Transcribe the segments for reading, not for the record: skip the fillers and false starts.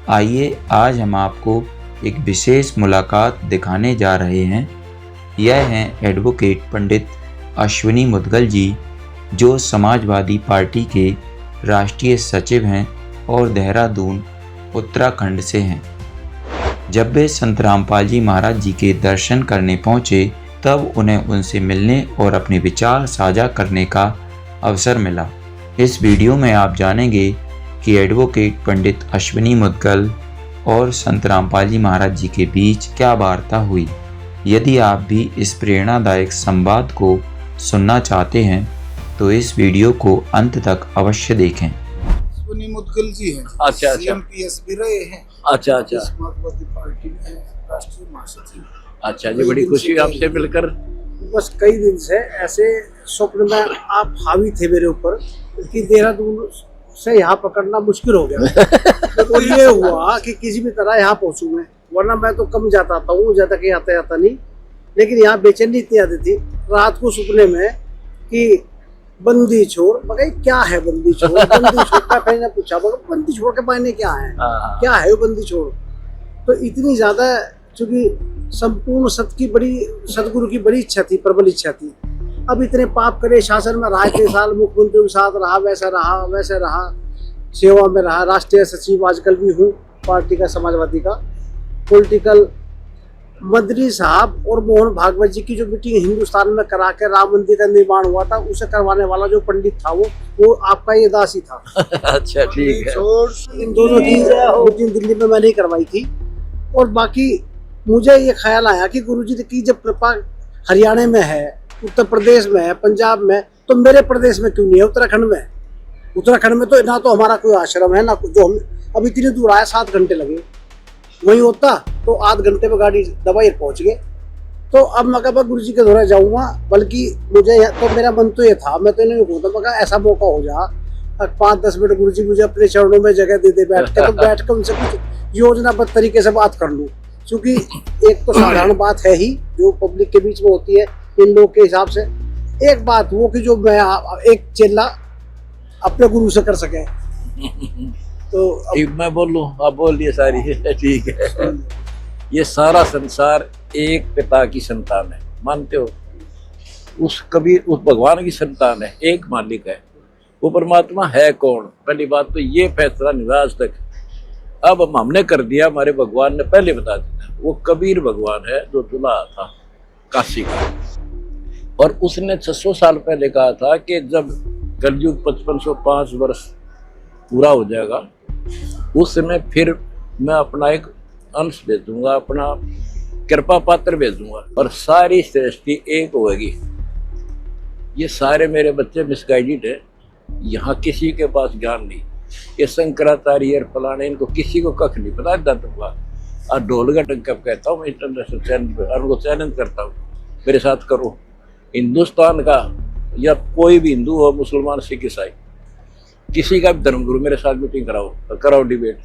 आइए आज हम आपको एक विशेष मुलाकात दिखाने जा रहे हैं। यह हैं एडवोकेट पंडित अश्विनी मुदगल जी, जो समाजवादी पार्टी के राष्ट्रीय सचिव हैं और देहरादून उत्तराखंड से हैं। जब वे संत रामपाल जी महाराज जी के दर्शन करने पहुँचे तब उन्हें उनसे मिलने और अपने विचार साझा करने का अवसर मिला। इस वीडियो में आप जानेंगे कि एडवोकेट पंडित अश्विनी मुदगल और संत रामपाल जी महाराज जी के बीच क्या वार्ता हुई। यदि आप भी इस प्रेरणादायक संवाद को सुनना चाहते हैं तो इस वीडियो को अंत तक अवश्य देखें। अश्विनी मुदगल जी हैं। अच्छा। CMPS भी रहे हैं। अच्छा। समाजवादी पार्टी में राष्ट्रीय महासचिव। अच्छा जी, बड़ी खुशी हुई आपसे मिलकर। बस कई दिन से ऐसे स्वप्न में आप हावी थे मेरे ऊपर कि देहरादून से यहाँ पकड़ना मुश्किल हो गया। तो ये हुआ कि किसी भी तरह यहाँ पहुंचूं मैं, वरना मैं तो कम जाता हूँ, ज्यादा कहीं आता नहीं। लेकिन यहाँ बेचैनी इतनी आती थी रात को सपने में कि बंदी छोड़। मगर क्या है बंदी छोड़? बंदी छोड़ का कहीं ने पूछा, मगर बंदी छोड़ के मायने क्या है? क्या है वो बंदी छोड़? तो इतनी ज्यादा, चूंकि संपूर्ण सतगुरु की बड़ी इच्छा थी, प्रबल इच्छा थी। अब इतने पाप करे, शासन में रहा इतने साल, मुख्यमंत्री के साथ रहा, वैसे रहा, सेवा में रहा, राष्ट्रीय सचिव आजकल भी हूँ पार्टी का, समाजवादी का। पॉलिटिकल मंत्री साहब और मोहन भागवत जी की जो मीटिंग हिंदुस्तान में करा के राम मंदिर का निर्माण हुआ था, उसे करवाने वाला जो पंडित था वो आपका ये दास ही था। अच्छा, ठीक है। इन दोनों की मीटिंग दिल्ली में मैंने ही करवाई थी। और बाकी मुझे ये ख्याल आया कि गुरुजी की जब कृपा हरियाणा में है, उत्तर प्रदेश में है, पंजाब में, तो मेरे प्रदेश में क्यों नहीं है? उत्तराखंड में। उत्तराखंड में तो ना तो हमारा कोई आश्रम है, ना जो हम अब इतनी दूर आया, 7 घंटे लगे। वही होता तो आध घंटे में गाड़ी दवाई पहुंच गए। तो अब मैं कहा गुरु जी के द्वारा जाऊंगा, बल्कि मुझे तो मेरा मन तो ये था, मैं तो इन्हें बोलता, मैं कहा ऐसा मौका हो जा 5-10 मिनट गुरु जी मुझे अपने चरणों में जगह दे दे, बैठ के, तो बैठ कर उनसे कुछ योजनाबद्ध तरीके से बात कर लूँ। क्योंकि एक तो साधारण बात है ही जो पब्लिक के बीच में होती है इन लोगों के हिसाब से, एक बात वो कि जो मैं एक चेला अपने गुरु से कर सके। तो मैं बोलूं, आप बोल दिए सारी। ठीक है। ये सारा संसार एक पिता की संतान है, मानते हो? उस भगवान की संतान है, एक मालिक है। वो परमात्मा है कौन? पहली बात तो ये फैसला नहीं आज तक, अब हमने कर दिया, हमारे भगवान ने पहले बता दिया। वो कबीर भगवान है जो दुल्हा था काशी का, और उसने 600 साल पहले कहा था कि जब कलयुग 5505 वर्ष पूरा हो जाएगा, उस समय फिर मैं अपना एक अंश भेजूंगा, अपना कृपा पात्र भेजूंगा, और सारी सृष्टि एक होगी। ये सारे मेरे बच्चे मिसगाइडेड है, यहाँ किसी के पास ज्ञान नहीं। ये शंकराचार्य फलाने, इनको किसी को कख नहीं पता। दत्तवा और ढोल का टंका कहता हूँ मैं इंटरनेशनल चैनल पर, और उनको चैलेंज करता हूँ मेरे साथ करो। हिंदुस्तान का या कोई भी हिंदू हो, मुसलमान, सिख, ईसाई, किसी का भी धर्मगुरु मेरे साथ मीटिंग कराओ डिबेट,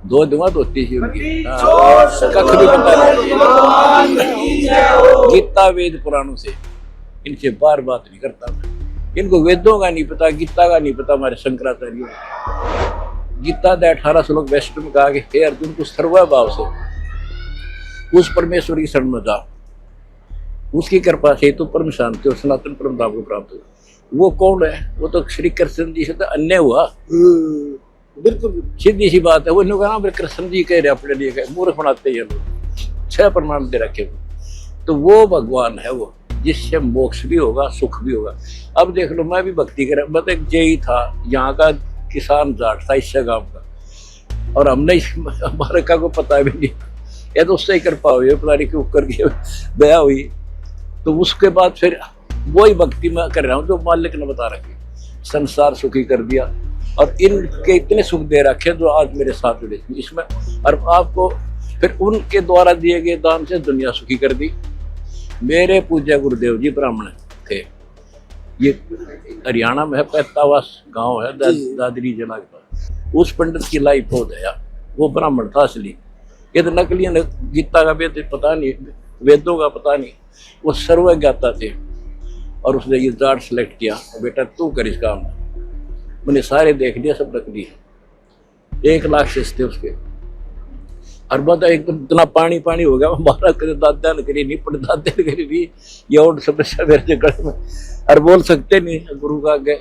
2 दूंगा 2 तीसरी उनकी। कख भी पता नहीं। गीता वेद पुराणों से इनसे बार बात नहीं करता मैं। इनको वेदों का नहीं पता, गीता का नहीं पता। हमारे शंकराचार्य गीता दे 18 श्लोक वेस्ट में कहा कि हे अर्जुन, को सर्वभाव से उस परमेश्वर की शरण में जा, उसकी कृपा से तो परम शांति और सनातन परम धाम को प्राप्त हो। वो कौन है? वो तो श्री कृष्ण जी से तो अन्य हुआ। बिल्कुल सीधी सी बात है। वो इन्होंने कहा कृष्ण जी कह रहे अपने लिए, मूर्ख बनाते हैं लोग, 6 प्रमाण दे रखे। तो वो भगवान है वो, जिससे मोक्ष भी होगा, सुख भी होगा। अब देख लो, मैं भी भक्ति कर, मतलब एक जय था, यहाँ का किसान जाट था, इससे गांव का, और हमने हमारे का को पता भी नहीं, या तो उससे ही कृपा हुई, पता नहीं क्यों करके दया हुई। तो उसके बाद फिर वही भक्ति मैं कर रहा हूँ जो मालिक ने बता रखी। संसार सुखी कर दिया, और इनके इतने सुख दे रखे जो आज मेरे साथ जुड़े इसमें। और आपको फिर उनके द्वारा दिए गए दान से दुनिया सुखी कर दी। मेरे पूज्य गुरुदेव जी ब्राह्मण थे। ये हरियाणा में है, पैतावास गांव है, दादरी जिला के पास। उस पंडित की लाइफ हो गया, वो ब्राह्मण था असली। ये तो नकली है, गीता का वेद पता नहीं, वेदों का पता नहीं, वो सर्वज्ञाता थे। और उसने ये जाट सेलेक्ट किया, बेटा तू कर इस काम। मैंने सारे देख लिया, सब नकली है। 1 लाख से थे उसके, और बता एकदम इतना पानी पानी हो गया, हमारा करे दादा ने करी नहीं, पर दादा ने करी नहीं, ये और समस्या मेरे गले में, और बोल सकते नहीं गुरु का आगे।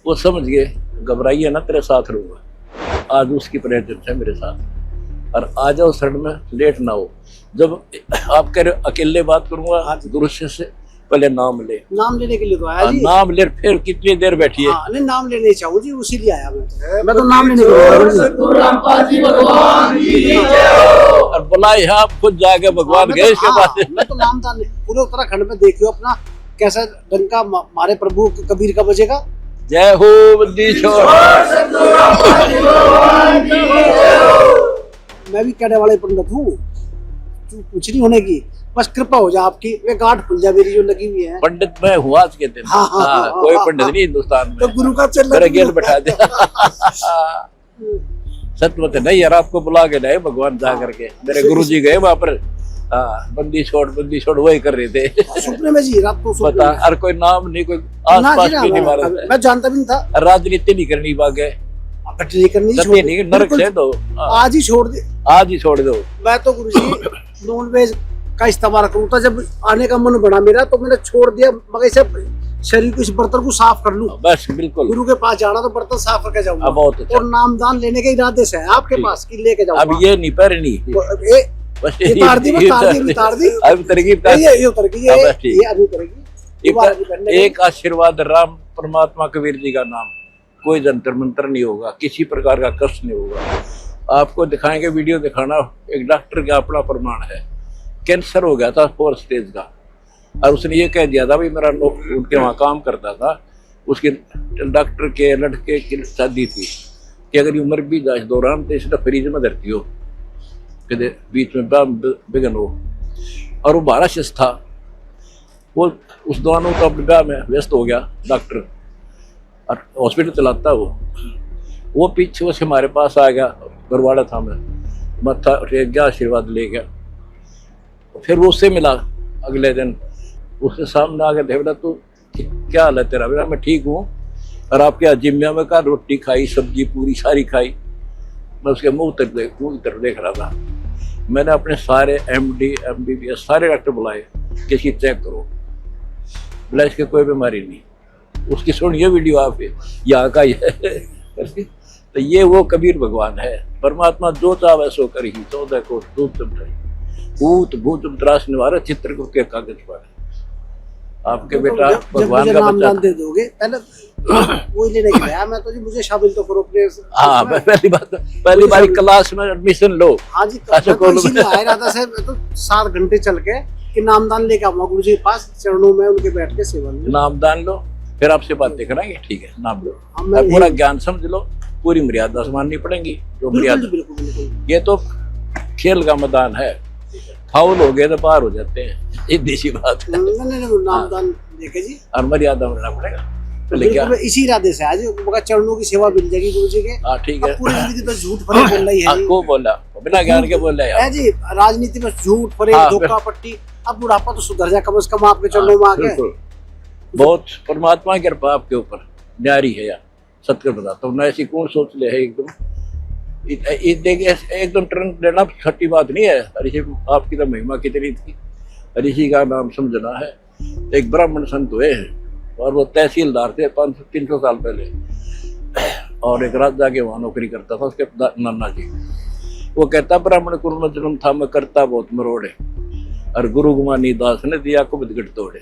वो समझ गए, घबराइए ना, तेरे साथ रहूंगा। आज उसकी प्रेजेंस है मेरे साथ। और आ जाओ शरण में, लेट ना हो। जब आप कह रहे अकेले बात करूंगा गुरु से पहले नाम ले। नाम लेने के लिए तो आया जी। नाम ले, फिर कितनी देर बैठिए। नहीं, नाम लेने चाहूँ जी, उसी लिए आया मैं तो नाम लेने के लिए। और बुलाए आप खुद जाके भगवान गए इसके पास। मैं तो नामदान पूरे उत्तराखंड में देखियो अपना कैसा डंका हमारे प्रभु कबीर का बजेगा। जय हो बंदी छोड़। मैं भी कहने वाले पंडित हूँ, कुछ नहीं होने की, बस कृपा हो जाए आपकी, वे गांठ खुल जाए मेरी जो लगी हुई है। पंडित मैं हुआ आज के दिन। कोई पंडित नहीं हिंदुस्तान में। तो गुरु का चल मेरे गेट बैठा दे। सच मत नहीं यार, आपको बुला के लाए भगवान जा करके। मेरे गुरु जी गए वहां पर, बंदी छोड़ वही कर रहे थे सपने में जी, रात को पता। और कोई नाम नहीं, कोई आस पास भी नहीं मारा, मैं जानता भी नहीं था। राजनीति नहीं करनी बागे, करनी नरक से दो, आज ही छोड़ दे, आज ही छोड़ दो। मैं तो गुरु जी नॉन वेज का इस्तेमाल करूँ था, जब आने का मन बना मेरा तो मैंने छोड़ दिया, मगर इसे शरीर को, इस बर्तन को साफ कर लूं। बस बिल्कुल, गुरु के पास जाना तो बर्तन साफ करके जाऊंगा। बहुत अच्छा। और नामदान लेने के इरादे से है आपके पास कि लेके जाऊंगा। अब ये नहीं परनी, बस उतार दी। अब तरकीब का ये उतर गई, ये अभी उतरेगी। एक आशीर्वाद राम परमात्मा कबीर जी का नाम, कोई जंतर मंत्र नहीं होगा, किसी प्रकार का कष्ट नहीं होगा। आपको दिखाएंगे, वीडियो दिखाना, एक डॉक्टर का अपना प्रमाण है। कैंसर हो गया था 4 स्टेज का, और उसने ये कह दिया था, भाई मेरा उनके वहाँ काम करता था, उसके डॉक्टर के लड़के की शादी थी कि अगर उम्र भी जाए दौरान तो इसने फ्रीज में धरती हो, कदे बीच में बिगन हो। और वो 12 शिष्ट था, वो उस दौरान तो अपने ब्याह में व्यस्त हो गया डॉक्टर, और हॉस्पिटल चलाता वो पीछे से हमारे पास आ गया, बरवाड़ा था, मैं मत्था टेक गया, आशीर्वाद ले गया। फिर वो उससे मिला अगले दिन, उसके सामने आ गया, देवड़ा तू क्या हाल है तेरा? बेटा मैं ठीक हूँ। और आपके यहाँ जिम्मे में का रोटी खाई, सब्जी पूरी सारी खाई। मैं उसके मुंह तरफ देख रहा था। मैंने अपने सारे MD MBBS सारे डॉक्टर बुलाए, किसी चेक करो, बोला इसके कोई बीमारी नहीं। उसकी सुनिए वीडियो आप, यहाँ का ये तो ये वो कबीर भगवान है। परमात्मा जो चाहे सो कर ही, 14 कोट दूत भूत भूत त्रास निवारक चित्र के कागज पर। आपके बेटा भगवान का बच्चा दे दोगे, पहले वो लेने के गया मैं तो जी, मुझे शामिल तो करो अपने। हाँ, पहली बार क्लास में एडमिशन लो। हाँ जी, इसीलिए आया रहा था सर, तो 7 घंटे चल के कि नामदान लेके आऊंगा गुरु जी के पास, चरणों में उनके बैठ के सेवा में नामदान लो, फिर आपसे बातें कराएंगे। ठीक है, नाम लो, पूरा ज्ञान समझ लो, पूरी मर्यादा माननी पड़ेगी जो मर्यादा। ये तो खेल का मैदान है, फाउल हो गए तो पार हो जाते हैं, इतनी सी बात है। नामदान लेके जी, और मर्यादा में रहना पड़ेगा। इसी इरादे से आज चरणों की सेवा मिल जाएगी गुरु जी के। हाँ ठीक है, पूरी जिंदगी तो झूठ फरेब बोल रही है। को बोला बिना ज्ञान के बोल रहा है जी, राजनीति में झूठ फरेब, धोखा पट्टी। अब बुढ़ापा तो सुधर जाए कम से कम आपके चरणों में आके। बहुत परमात्मा की कृपा आपके ऊपर न्यारी है यार, सत्य बताता हूँ। न ऐसी कौन सोच ले है एकदम एकदम टर्न लेना छठी बात नहीं है। ऋषि आपकी तो महिमा कितनी थी, ऋषि का नाम समझना है। एक ब्राह्मण संत हुए हैं और वो तहसीलदार थे 500-300 साल पहले, और एक राजा के वहाँ नौकरी करता था उसके नाना जी। वो कहता ब्राह्मण कुल में जन्म था, मैं करता बहुत मरोड़े, और गुरु गुमानी दास ने दिया को बिदगट तोड़े।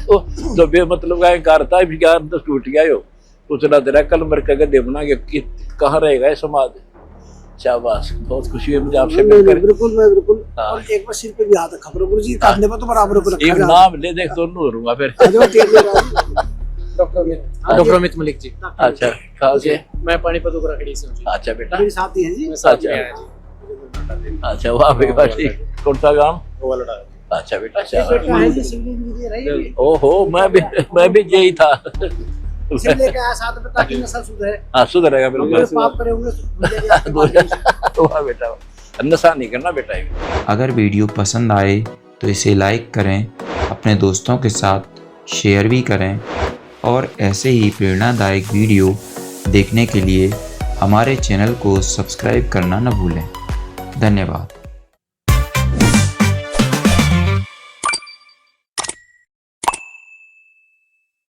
तो बेमतलब का इनकार था, ज्ञान तो टूट गया हो। पूछना तेरा कल मर के गड्ढे बना के कहाँ रहेगा ये समाज। शाबाश, बहुत खुशी है मुझे आपसे मिलकर। बिल्कुल मैं बिल्कुल। और एक बार सिर पे भी हाथ खबर गुरु जी, कांधे पे तो बराबर पे रखा। एक नाम ले देख दोनों करूंगा फिर। डॉक्टर अमित मलिक जी। अच्छा, कहाँ से? मैं पानीपत उत्तराखंड से हूँ। अच्छा बेटा, मेरे साथी हैं जी। अच्छा वाह बेटा, ठीक। कौन सा गाँव? अच्छा बेटा, ओहो मैं भी यही था। सुधरेगा बिल्कुल। बेटा नशा नहीं करना बेटा। अगर वीडियो पसंद आए तो इसे लाइक करें, अपने दोस्तों के साथ शेयर भी करें, और ऐसे ही प्रेरणादायक वीडियो देखने के लिए हमारे चैनल को सब्सक्राइब करना न भूलें। धन्यवाद।